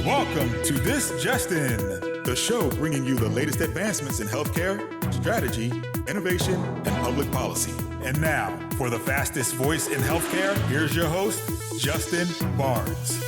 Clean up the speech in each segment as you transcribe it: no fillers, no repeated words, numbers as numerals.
Welcome to This Just In, the show bringing you the latest advancements in healthcare, strategy, innovation, and public policy. And now, for the fastest voice in healthcare, here's your host, Justin Barnes.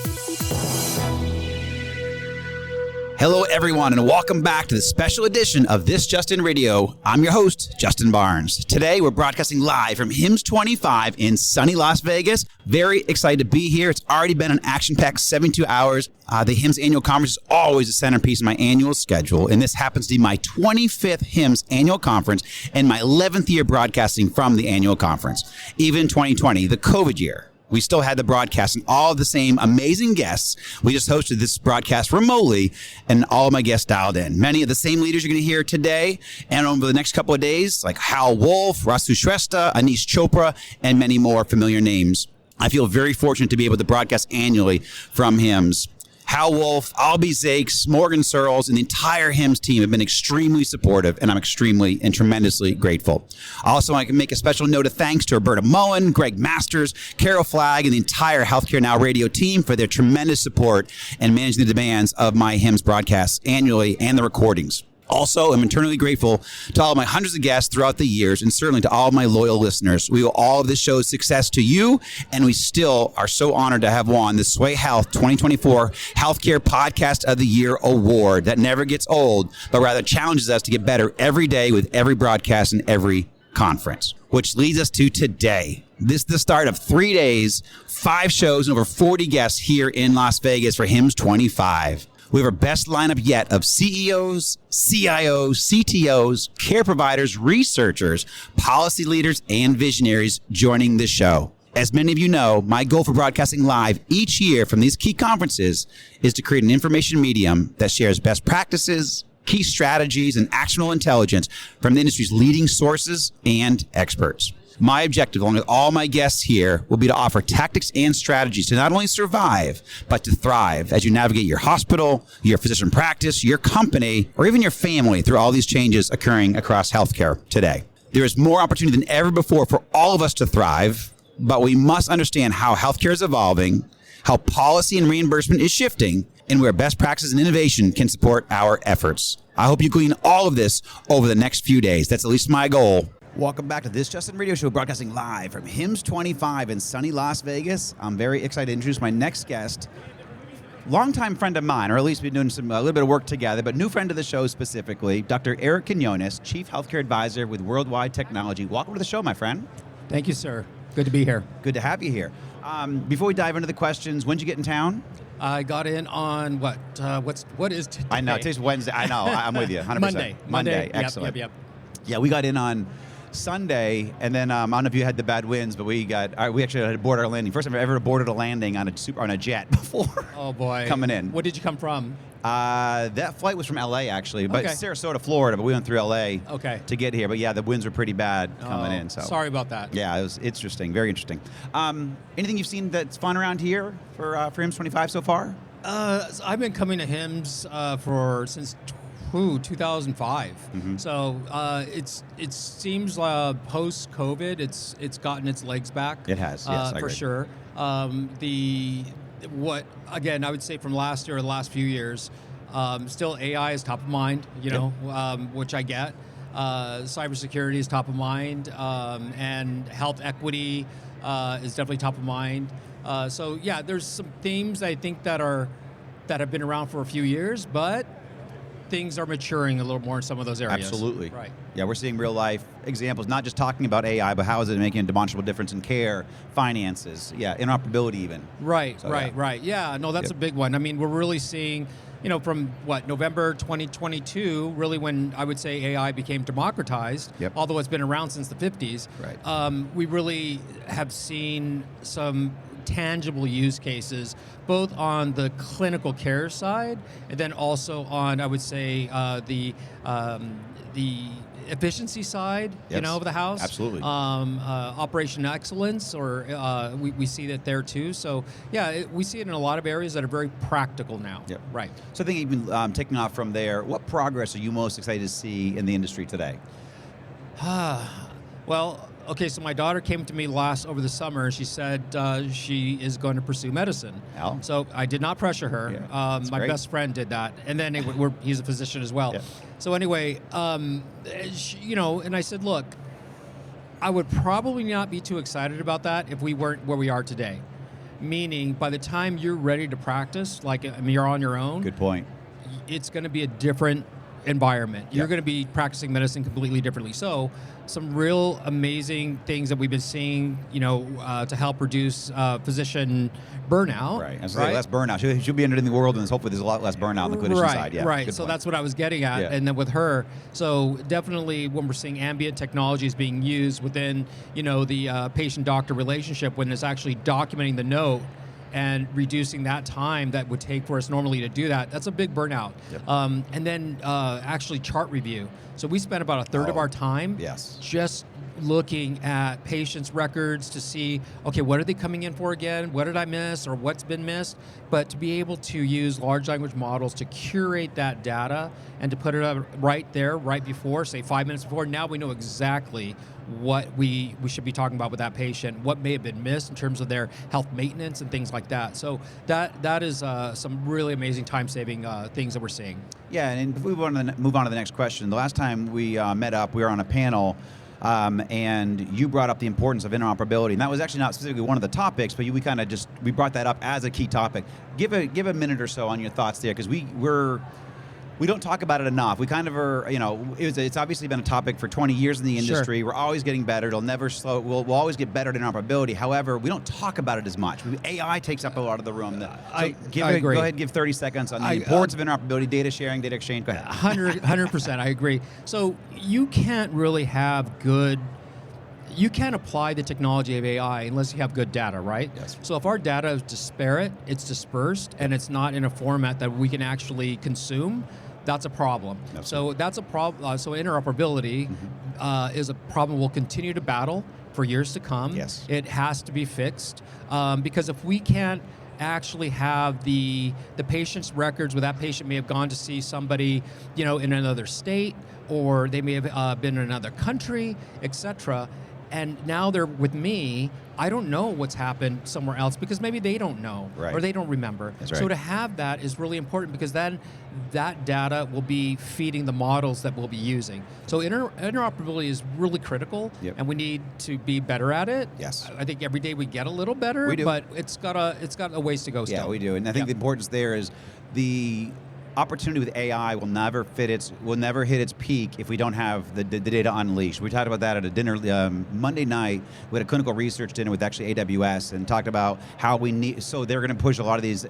Hello, everyone, and welcome back to the special edition of This Just In Radio. I'm your host, Justin Barnes. Today, we're broadcasting live from HIMSS25 in sunny Las Vegas. Very excited to be here. It's already been an action-packed 72 hours. The HIMSS annual conference is always the centerpiece of my annual schedule, and this happens to be my 25th HIMSS annual conference and my 11th year broadcasting from the annual conference. Even 2020, the COVID year, we still had the broadcast and all of the same amazing guests. We just hosted this broadcast remotely and all of my guests dialed in. Many of the same leaders you're going to hear today and over the next couple of days, like Hal Wolf, Rasu Shrestha, Anish Chopra, and many more familiar names. I feel very fortunate to be able to broadcast annually from HIMSS. Hal Wolf, Albie Zakes, Morgan Searles, and the entire HIMSS team have been extremely supportive, and I'm extremely and tremendously grateful. Also, I can make a special note of thanks to Roberta Mullen, Greg Masters, Carol Flagg, and the entire Healthcare Now radio team for their tremendous support and managing the demands of my HIMSS broadcasts annually and the recordings. Also, I'm eternally grateful to all of my hundreds of guests throughout the years, and certainly to all of my loyal listeners. We owe all of this show's success to you, and we still are so honored to have won the Sway Health 2024 Healthcare Podcast of the Year award that never gets old, but rather challenges us to get better every day with every broadcast and every conference. Which leads us to today. This is the start of 3 days, 5 shows, and over 40 guests here in Las Vegas for HIMSS25. We have our best lineup yet of CEOs, CIOs, CTOs, care providers, researchers, policy leaders, and visionaries joining the show. As many of you know, my goal for broadcasting live each year from these key conferences is to create an information medium that shares best practices, key strategies, and actionable intelligence from the industry's leading sources and experts. My objective, along with all my guests here, will be to offer tactics and strategies to not only survive, but to thrive as you navigate your hospital, your physician practice, your company, or even your family through all these changes occurring across healthcare today. There is more opportunity than ever before for all of us to thrive, but we must understand how healthcare is evolving, how policy and reimbursement is shifting, and where best practices and innovation can support our efforts. I hope you glean all of this over the next few days. That's at least my goal. Welcome back to This Just In Radio Show, broadcasting live from HIMSS25 in sunny Las Vegas. I'm very excited to introduce my next guest, longtime friend of mine, or at least we've been doing a little bit of work together, but new friend of the show specifically, Dr. Eric Quiñones, Chief Healthcare Advisor with Worldwide Technology. Welcome to the show, my friend. Thank you, sir. Good to be here. Good to have you here. Before we dive into the questions, when did you get in town? I got in on what is today? I know, today's Wednesday. I know, I'm with you, 100%. Monday. Excellent. Yep. Yeah, we got in on Sunday, and then I don't know if you had the bad winds, but we actually had to board our landing. First time I've ever boarded a landing on a jet before. Oh boy, coming in. What did you come from? That flight was from LA actually, but Okay. Sarasota, Florida. But we went through LA Okay. to get here. But yeah, the winds were pretty bad coming in. So sorry about that. yeah, it was interesting, very interesting. Anything you've seen that's fun around here for HIMSS25 so far? So I've been coming to HIMSS since 2005. Mm-hmm. So it seems post COVID, it's gotten its legs back. It has, yes, I for agree. sure. Again, I would say from last year or the last few years, still AI is top of mind. Which I get. Cybersecurity is top of mind, and health equity is definitely top of mind. So yeah, there's some themes I think that have been around for a few years, but things are maturing a little more in some of those areas. Absolutely. Right. Yeah, we're seeing real life examples, not just talking about AI, but how is it making a demonstrable difference in care, finances, interoperability even. Right, So, right. Yeah, no, that's a big one. I mean, we're really seeing, from November 2022, really when I would say AI became democratized, although it's been around since the 50s, Right. We really have seen some tangible use cases, both on the clinical care side and then also on, I would say, the efficiency side, Yes. of the house. Absolutely. Operation excellence, or we see that there too. So yeah, we see it in a lot of areas that are very practical now. Yep. Right. So I think even taking off from there, what progress are you most excited to see in the industry today? Well, okay, so my daughter came to me over the summer, and she said she is going to pursue medicine. Oh. So I did not pressure her. Yeah, My great. best friend did that, and then he's a physician as well. Yeah. So anyway, and I said, look, I would probably not be too excited about that if we weren't where we are today. Meaning, by the time you're ready to practice, you're on your own. Good point. It's going to be a different environment. You're Yep. going to be practicing medicine completely differently. So, some real amazing things that we've been seeing, to help reduce physician burnout. Right. And so less burnout. She'll be entering the world, and hopefully there's a lot less burnout on the clinician side. Yeah. Right. Good So point. that's what I was getting at. Yeah. And then with her, so definitely when we're seeing ambient technologies being used within, the patient-doctor relationship, when it's actually documenting the note and reducing that time that would take for us normally to do that, that's a big burnout. Yep. And then actually chart review. So we spend about a third of our time Yes. just looking at patients' records to see, okay, what are they coming in for again? What did I miss, or what's been missed? But to be able to use large language models to curate that data and to put it up right there, right before, say 5 minutes before, now we know exactly what we should be talking about with that patient, what may have been missed in terms of their health maintenance and things like that. So that is some really amazing time-saving things that we're seeing. Yeah, and if we want to move on to the next question, the last time we met up, we were on a panel, and you brought up the importance of interoperability, and that was actually not specifically one of the topics, but we brought that up as a key topic. Give a minute or so on your thoughts there, because we don't talk about it enough. We kind of are, it's obviously been a topic for 20 years in the industry. Sure. We're always getting better. It'll never slow. We'll always get better at interoperability. However, we don't talk about it as much. AI takes up a lot of the room. I agree. Go ahead and give 30 seconds on the importance of interoperability, data sharing, data exchange. Go ahead. 100%, I agree. So you can't really have you can't apply the technology of AI unless you have good data, right? Yes. So if our data is disparate, it's dispersed, and it's not in a format that we can actually consume, that's a problem. Absolutely. So that's a problem. So interoperability is a problem we'll continue to battle for years to come. Yes. It has to be fixed because if we can't actually have the patient's records where that patient may have gone to see somebody, in another state, or they may have been in another country, etc., and now they're with me, I don't know what's happened somewhere else because maybe they don't know, right, or they don't remember. That's right. So to have that is really important because then that data will be feeding the models that we'll be using. So interoperability is really critical, Yep. and we need to be better at it. Yes. I think every day we get a little better, We do. but it's got a ways to go still. Yeah, we do. And I think the importance there is the opportunity with AI will never hit its peak if we don't have the data unleashed. We talked about that at a dinner Monday night. We had a clinical research dinner with actually AWS and talked about how so they're going to push a lot of these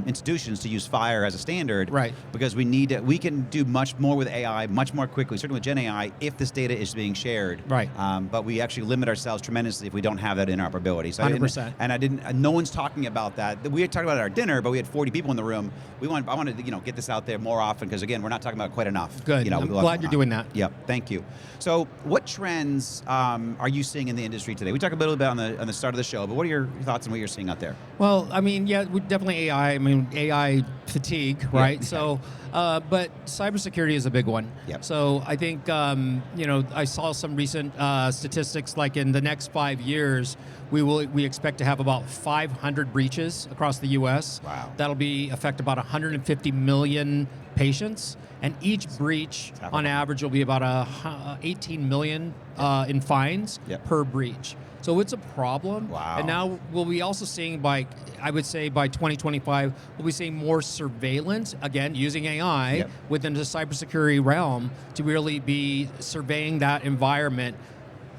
institutions to use FHIR as a standard, right? Because we can do much more with AI, much more quickly, certainly with Gen AI, if this data is being shared, right? But we actually limit ourselves tremendously if we don't have that interoperability. So 100%. No one's talking about that. We had talked about it at our dinner, but we had 40 people in the room. I wanted to get this out there more often because again, we're not talking about it quite enough. Good. I'm glad you're doing that. Yep. Thank you. So, what trends are you seeing in the industry today? We talked a little bit on the start of the show, but what are your thoughts on what you're seeing out there? Well, definitely AI. AI fatigue, right? Yeah. So, but cybersecurity is a big one. Yep. So I think I saw some recent statistics like in the next 5 years. We expect to have about 500 breaches across the U.S. Wow. That'll affect about 150 million patients, and each breach, on average, will be about 18 million in fines per breach. So it's a problem. Wow. And now we'll be also seeing by 2025, we'll be seeing more surveillance, again, using AI within the cybersecurity realm to really be surveying that environment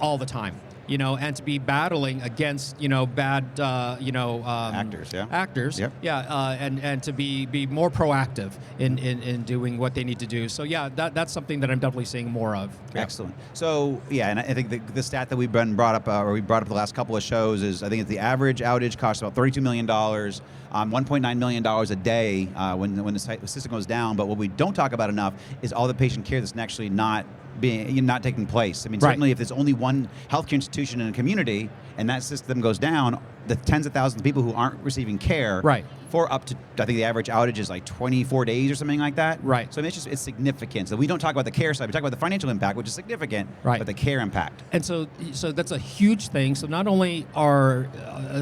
all the time. And to be battling against, bad, actors, actors, and to be more proactive in doing what they need to do. So that's something that I'm definitely seeing more of. Excellent. So and I think the stat that we've been brought up, or we brought up the last couple of shows, is I think the average outage costs about $32 million, $1.9 million a day when the system goes down. But what we don't talk about enough is all the patient care that's actually not taking place. I mean, certainly if there's only one healthcare institution in a community and that system goes down, the tens of thousands of people who aren't receiving care for up to, I think the average outage is like 24 days or something like that. Right. So I mean, it's significant. So we don't talk about the care side, we talk about the financial impact, which is significant, right. but the care impact. And so that's a huge thing. So not only are,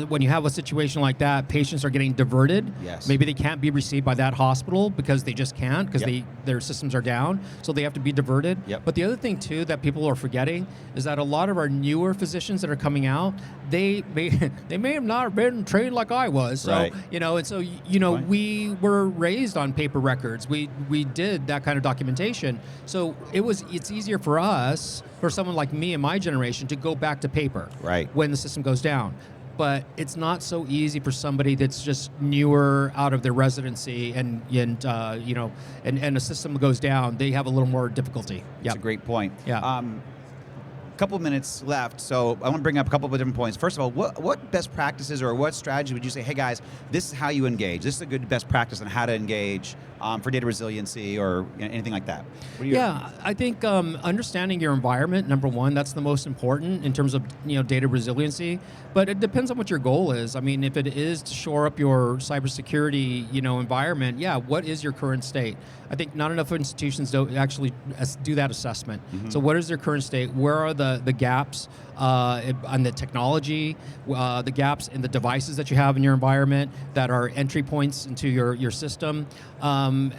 when you have a situation like that, patients are getting diverted. Yes. Maybe they can't be received by that hospital because they just can't, because their systems are down. So they have to be diverted. Yep. But the other thing too that people are forgetting is that a lot of our newer physicians that are coming out, they may have not been trained like I was. So, right. and so, we were raised on paper records. We did that kind of documentation. So it's easier for us, for someone like me and my generation, to go back to paper right. when the system goes down. But it's not so easy for somebody that's just newer out of their residency and the system goes down. They have a little more difficulty. That's a great point. Yeah. Couple minutes left, so I want to bring up a couple of different points. First of all, what best practices or what strategy would you say, hey guys, this is how you engage. This is a good best practice on how to engage for data resiliency or anything like that? I think understanding your environment, number one, that's the most important in terms of data resiliency. But it depends on what your goal is. I mean, if it is to shore up your cybersecurity environment, what is your current state? I think not enough institutions don't actually do that assessment. Mm-hmm. So what is their current state? Where are the gaps on the technology, the gaps in the devices that you have in your environment that are entry points into your system? On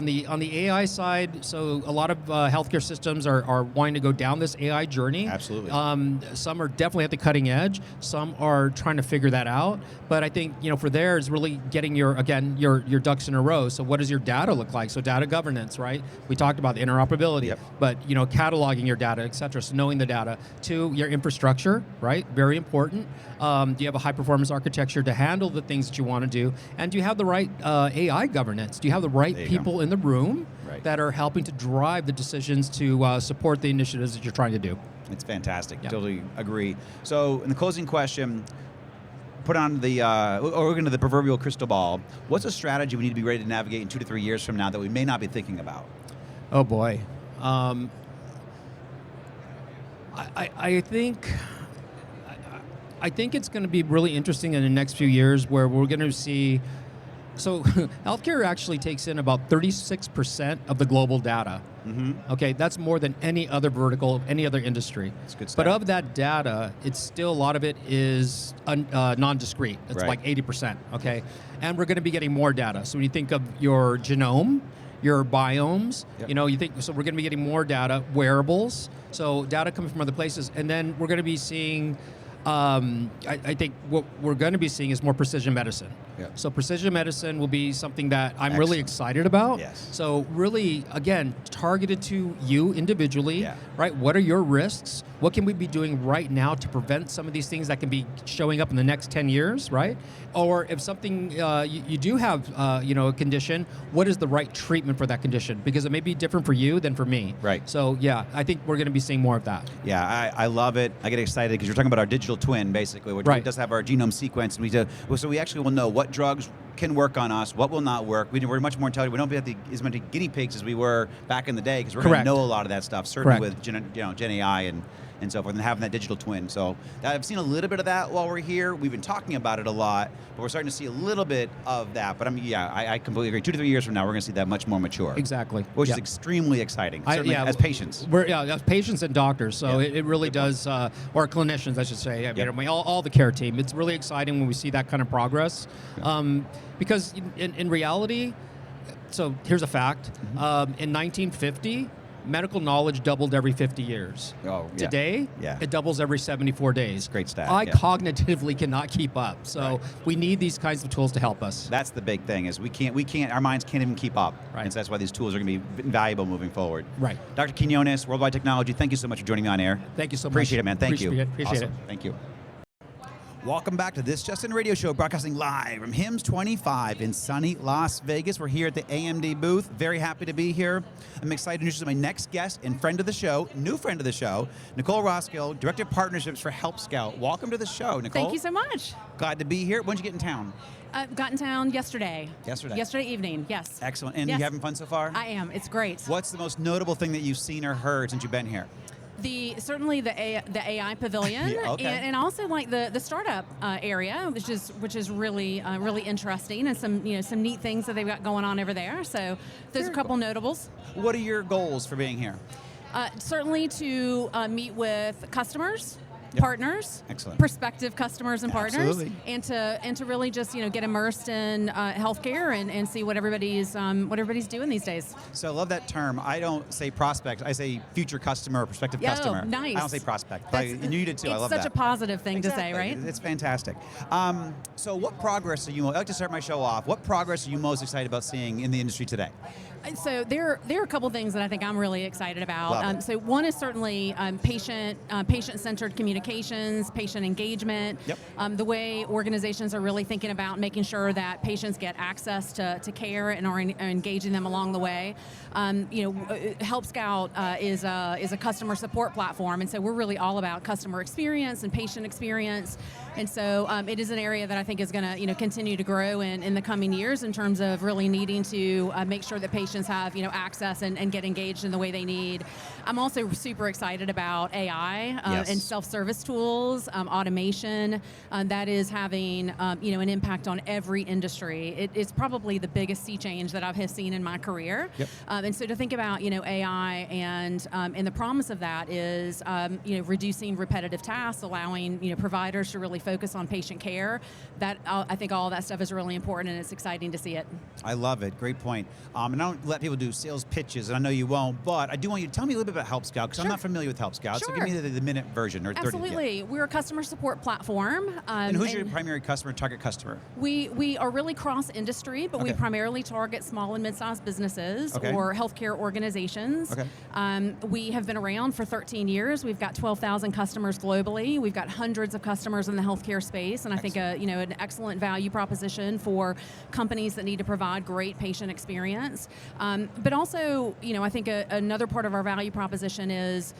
the AI side, so a lot of healthcare systems are wanting to go down this AI journey. Absolutely. Some are definitely at the cutting edge. Some are trying to figure that out. But I think for there is really getting your ducks in a row. So what does your data look like? So data governance, right? We talked about the interoperability, yep. but cataloging your data, et cetera. So knowing the data. 2, your infrastructure, right? Very important. Do you have a high performance architecture to handle the things that you want to do? And do you have the right AI governance? Do you have the right people in the room that are helping to drive the decisions to support the initiatives that you're trying to do? It's fantastic. Yep. Totally agree. So in the closing question, put on or into the proverbial crystal ball, what's a strategy we need to be ready to navigate in 2 to 3 years from now that we may not be thinking about? Oh boy. I think it's going to be really interesting in the next few years where we're going to see. So healthcare actually takes in about 36% of the global data. Mm-hmm. Okay, that's more than any other vertical, any other industry. That's good stuff. But of that data, it's still a lot of it is non-discrete. It's like 80%. Okay, and we're going to be getting more data. So when you think of your genome, your biomes, you think, so we're going to be getting more data, wearables, so data coming from other places, and then we're going to be seeing. I think what we're going to be seeing is more precision medicine. Yep. So precision medicine will be something that I'm really excited about. Yes. So really, again, targeted to you individually, right? What are your risks? What can we be doing right now to prevent some of these things that can be showing up in the next 10 years, right? Or if something, you do have, a condition, what is the right treatment for that condition? Because it may be different for you than for me. Right. So I think we're going to be seeing more of that. Yeah, I love it. I get excited because you're talking about our digital twin, basically, which does have our genome sequence, and so we actually will know what drugs can work on us, what will not work. We're much more intelligent. We don't have as many guinea pigs as we were back in the day because we're going to know a lot of that stuff, certainly with Gen AI and so forth, and having that digital twin. So I've seen a little bit of that while we're here. We've been talking about it a lot, but we're starting to see a little bit of that. But I completely agree. 2 to 3 years from now, we're going to see that much more mature. Exactly. Which is extremely exciting, certainly as patients. As patients and doctors, so it really does, or clinicians, I should say. I mean, all the care team. It's really exciting when we see that kind of progress. Because in reality, so here's a fact. In 1950, medical knowledge doubled every 50 years. Oh, yeah. Today, it doubles every 74 days. Great stat. I cognitively cannot keep up. So we need these kinds of tools to help us. That's the big thing is we can't, our minds can't even keep up. Right. And so that's why these tools are going to be invaluable moving forward. Right. Dr. Quiñones, Worldwide Technology, thank you so much for joining me on air. Thank you so much. Appreciate it, man. Thank you. Appreciate it. Thank you. Welcome back to This Just In Radio Show, broadcasting live from HIMSS25 in sunny Las Vegas. We're here at the AMD booth. Very happy to be here. I'm excited to introduce my next guest and friend of the show, new friend of the show, Nicole Roskill, Director of Partnerships for Help Scout. Welcome to the show, Nicole. Thank you so much. Glad to be here. When did you get in town? Got in town yesterday. Yesterday Evening, yes. Excellent. And yes. you having fun so far? I am. It's great. What's the most notable thing that you've seen or heard since you've been here? Certainly the AI pavilion, Yeah, okay. and also like the startup area, which is really really interesting, and some neat things that they've got going on over there. So there's a couple notables. What are your goals for being here? Certainly to meet with customers. Yep. Partners, Excellent. prospective customers and partners, Absolutely. and to really just get immersed in healthcare and see what everybody's doing these days. So I love that term. I don't say prospect. I say future customer or prospective customer. Nice. I don't say prospect. But you did too. I love that. It's such a positive thing to say, right? It's fantastic. So what progress are you? I like to start my show off. What progress are you most excited about seeing in the industry today? So there are a couple things that I think I'm really excited about. Love it. So one is certainly patient-centered communications, patient engagement. Yep. The way organizations are really thinking about making sure that patients get access to care and are engaging them along the way. Help Scout is a customer support platform, and so we're really all about customer experience and patient experience. And so it is an area that I think is going to continue to grow in the coming years in terms of really needing to make sure that patients have access and get engaged in the way they need. I'm also super excited about AI Yes. and self-service tools, automation. That is having an impact on every industry. It's probably the biggest sea change that I've seen in my career. Yep. And so to think about AI and the promise of that is reducing repetitive tasks, allowing providers to really focus on patient care. That I think all of that stuff is really important, and it's exciting to see it. I love it. Great point. And I don't let people do sales pitches, and I know you won't, but I do want you to tell me a little bit about Help Scout, because I'm not familiar with Help Scout. So Sure. give me the minute version, or 30. Absolutely. Yeah. We're a customer support platform. And who's your primary customer, target customer? We are really cross-industry, but we Okay. primarily target small and mid-sized businesses Okay. or healthcare organizations. Okay. We have been around for 13 years. We've got 12,000 customers globally. We've got hundreds of customers in the healthcare space, and I think an excellent value proposition for companies that need to provide great patient experience. But also, I think another part of our value proposition is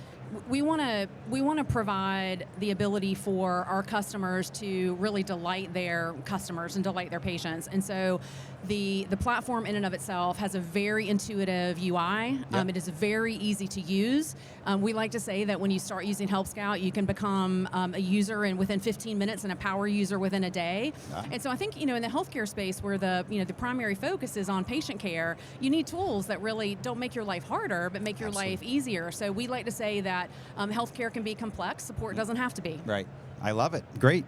we want to provide the ability for our customers to really delight their customers and delight their patients. And so the platform in and of itself has a very intuitive UI. Yep. It is very easy to use. We like to say that when you start using Help Scout, you can become a user within 15 minutes and a power user within a day. Yeah. And so I think, in the healthcare space where the primary focus is on patient care, you need tools that really don't make your life harder, but make your life easier. So we like to say that healthcare can be complex. Support doesn't have to be. Right. I love it. Great.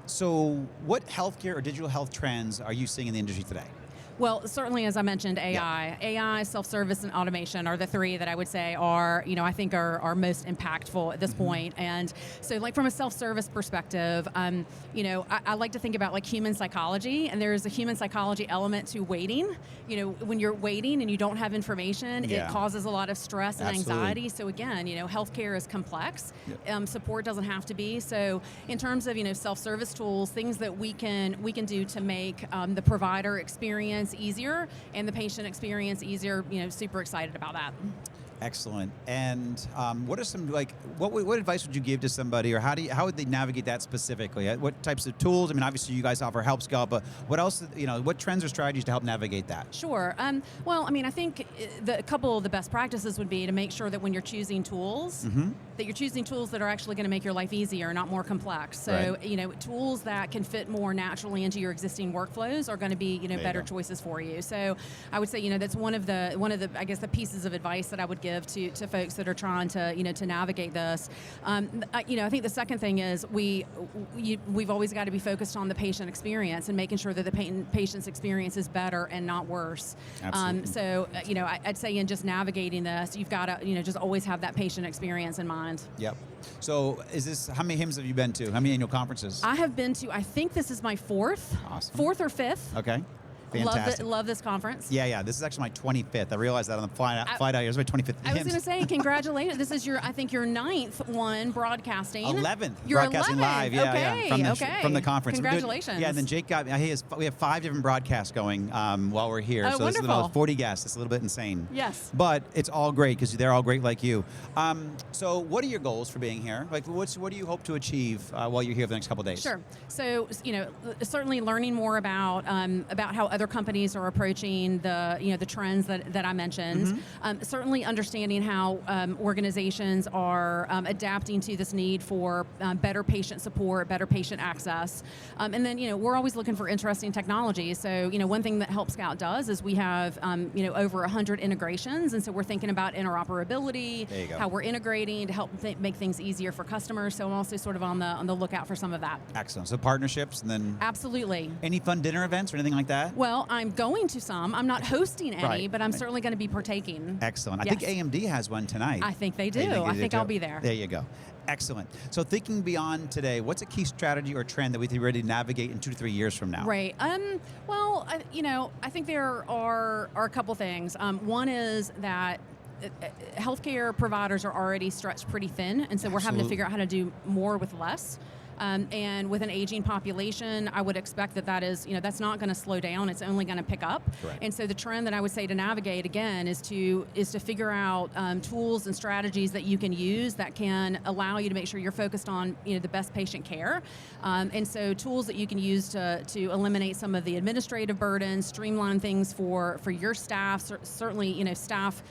So what healthcare or digital health trends are you seeing in the industry today? Well, certainly, as I mentioned, AI. Yeah. AI, self-service, and automation are the three that I would say are, I think are most impactful at this point. And so, like, from a self-service perspective, I like to think about, like, human psychology, and there's a human psychology element to waiting. When you're waiting and you don't have information, Yeah. it causes a lot of stress and Absolutely. anxiety. So again, healthcare is complex. Yep. Support doesn't have to be. So in terms of, self-service tools, things that we can do to make the provider experience easier and the patient experience easier, super excited about that. Excellent. And what are some, what advice would you give to somebody, or how would they navigate that specifically? What types of tools? I mean, obviously you guys offer Help Scout, but what else, what trends or strategies to help navigate that? Sure. Well, I think a couple of the best practices would be to make sure that when you're choosing tools, that you're choosing tools that are actually going to make your life easier, not more complex. So, Right. Tools that can fit more naturally into your existing workflows are going to be, better choices for you. So I would say, that's one of the, I guess, the pieces of advice that I would give to folks that are trying to, to navigate this. I think the second thing is we've always got to be focused on the patient experience and making sure that the patient's experience is better and not worse. Absolutely. So, I'd say in just navigating this, you've got to, just always have that patient experience in mind. Yep. So how many HIMSS have you been to? How many annual conferences? I have been to, I think this is my fourth. Awesome. Fourth or fifth. Okay. Fantastic. Love this conference. Yeah. This is actually my 25th. I realized that on the flight out here. It was my 25th. I was going to say, congratulations. This is your 9th one broadcasting. 11th. You're broadcasting 11th. live. Yeah, Okay. From the conference. Congratulations. Yeah, and then Jake we have 5 different broadcasts going while we're here. Oh, so this is wonderful. about 40 guests. It's a little bit insane. Yes. But it's all great because they're all great like you. So what are your goals for being here? Like, what do you hope to achieve while you're here for the next couple of days? Sure. So, certainly learning more about how other companies are approaching the trends that I mentioned. Certainly understanding how organizations are adapting to this need for better patient support, better patient access. And then, we're always looking for interesting technology. So, one thing that Help Scout does is we have, over 100 integrations. And so we're thinking about interoperability, how we're integrating to help make things easier for customers. So I'm also sort of on the lookout for some of that. Excellent. So partnerships, and then absolutely. Any fun dinner events or anything like that? Well, I'm going to some. I'm not hosting any, but I'm certainly going to be partaking. Excellent. I think AMD has one tonight. I think they do. I think I'll be there. There you go. Excellent. So thinking beyond today, what's a key strategy or trend that we think we're ready to navigate in 2 to 3 years from now? Right. Well, I think there are a couple things. One is that healthcare providers are already stretched pretty thin, and so we're having to figure out how to do more with less. And with an aging population, I would expect that is, that's not going to slow down. It's only going to pick up. Correct. And so the trend that I would say to navigate again is to figure out tools and strategies that you can use that can allow you to make sure you're focused on the best patient care. And so tools that you can use to eliminate some of the administrative burdens, streamline things for your staff. Certainly, staff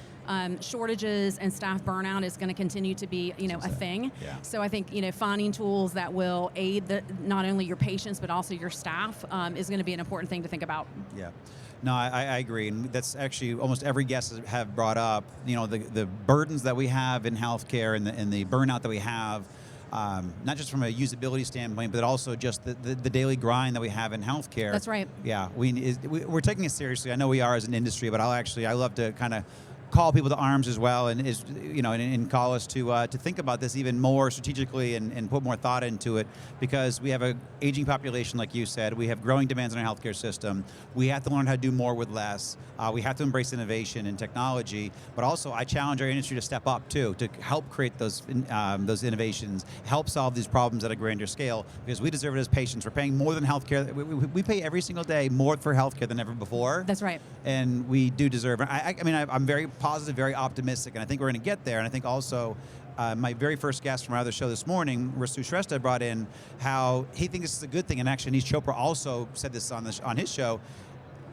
shortages and staff burnout is going to continue to be, a thing. Yeah. So I think, finding tools that will aid not only your patients but also your staff is going to be an important thing to think about. Yeah. No, I agree, and that's actually almost every guest have brought up. The burdens that we have in healthcare and the burnout that we have. Not just from a usability standpoint, but also just the daily grind that we have in healthcare. That's right. Yeah, we're taking it seriously. I know we are as an industry, but I love to kind of call people to arms as well, and call us to think about this even more strategically and put more thought into it, because we have an aging population, like you said. We have growing demands in our healthcare system. We have to learn how to do more with less. We have to embrace innovation and technology, but also I challenge our industry to step up too, to help create those innovations, help solve these problems at a grander scale, because we deserve it as patients. We're paying more than healthcare. We pay every single day more for healthcare than ever before. That's right. And we do deserve it. I'm very positive, very optimistic, and I think we're going to get there. And I think also my very first guest from our other show this morning, Ritu Shrestha, brought in how he thinks this is a good thing, and actually Anish Chopra also said this on his show.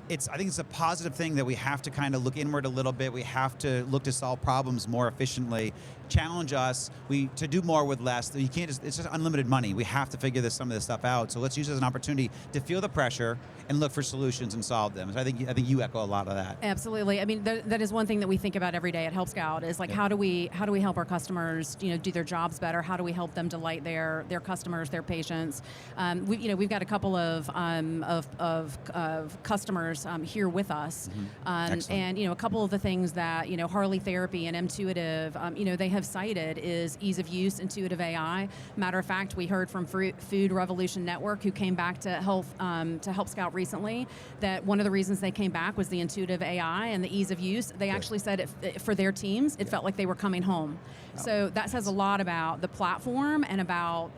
I think it's a positive thing that we have to kind of look inward a little bit. We have to look to solve problems more efficiently, challenge us to do more with less. You can't it's just unlimited money. We have to figure some of this stuff out. So let's use it as an opportunity to feel the pressure and look for solutions and solve them. So I think you echo a lot of that. Absolutely. I mean, that is one thing that we think about every day at Help Scout is how do we help our customers, do their jobs better? How do we help them delight their customers, their patients? We've got a couple of customers here with us, and a couple of the things that Harley Therapy and Mtuitive, they have cited is ease of use, intuitive AI. Matter of fact, we heard from Food Revolution Network, who came back to Help Scout recently, that one of the reasons they came back was the intuitive AI and the ease of use. They actually said for their teams, it felt like they were coming home. So that says a lot about the platform and about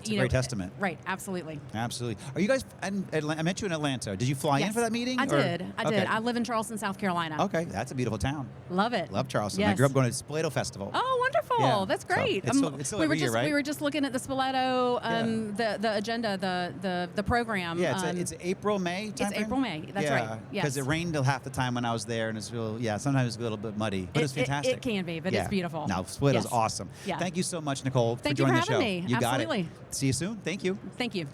it's a great testament. Right, absolutely. Absolutely. Are you guys, I met you in Atlanta. Did you fly in for that meeting? I did. I live in Charleston, South Carolina. Okay, that's a beautiful town. Love it. Love Charleston. Yes. I grew up going to the Spoleto Festival. Oh, wonderful. Yeah. That's great. So it's still every year, right? We were just looking at the Spoleto, the agenda, the program. Yeah, it's April, May time It's frame? April, May. That's right. Because it rained till half the time when I was there, and sometimes it's a little bit muddy, but it's fantastic. It can be, but it's beautiful. No, Spoleto's awesome. Yeah. Thank you so much, Nicole, for joining the show. Thank you for having me. You Absolutely. got it. See you soon. Thank you. Thank you.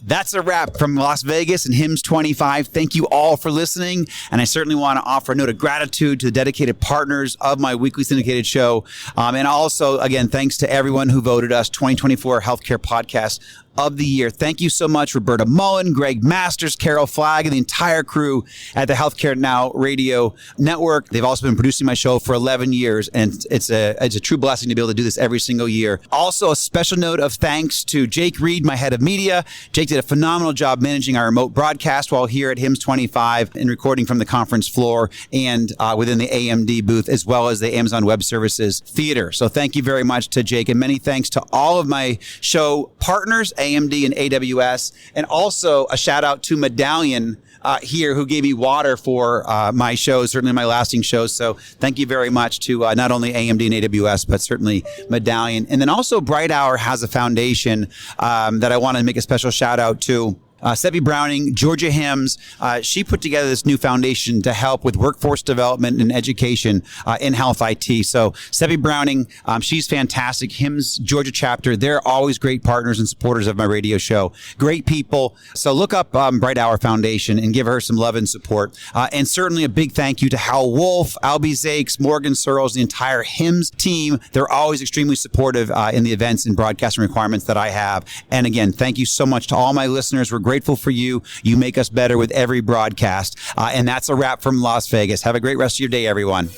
That's a wrap from Las Vegas and HIMSS25. Thank you all for listening. And I certainly want to offer a note of gratitude to the dedicated partners of my weekly syndicated show. And also, again, thanks to everyone who voted us 2024 Healthcare Podcast of the Year. Thank you so much, Roberta Mullen, Greg Masters, Carol Flagg, and the entire crew at the Healthcare Now Radio Network. They've also been producing my show for 11 years, and it's a true blessing to be able to do this every single year. Also, a special note of thanks to Jake Reed, my head of media. Jake did a phenomenal job managing our remote broadcast while here at HIMSS25 and recording from the conference floor and within the AMD booth, as well as the Amazon Web Services Theater. So thank you very much to Jake, and many thanks to all of my show partners AMD and AWS, and also a shout out to Medallion here, who gave me water for my shows, certainly my lasting shows. So thank you very much to not only AMD and AWS, but certainly Medallion. And then also Bright Hour has a foundation that I want to make a special shout out to. Seppi Browning, Georgia HIMSS, she put together this new foundation to help with workforce development and education in health IT. So Seppi Browning, she's fantastic. HIMSS Georgia chapter, they're always great partners and supporters of my radio show. Great people. So look up Bright Hour Foundation and give her some love and support. And certainly a big thank you to Hal Wolf, Albie Zakes, Morgan Searles, the entire HIMSS team. They're always extremely supportive in the events and broadcasting requirements that I have. And again, thank you so much to all my listeners. We're grateful for you. You make us better with every broadcast. And that's a wrap from Las Vegas. Have a great rest of your day, everyone.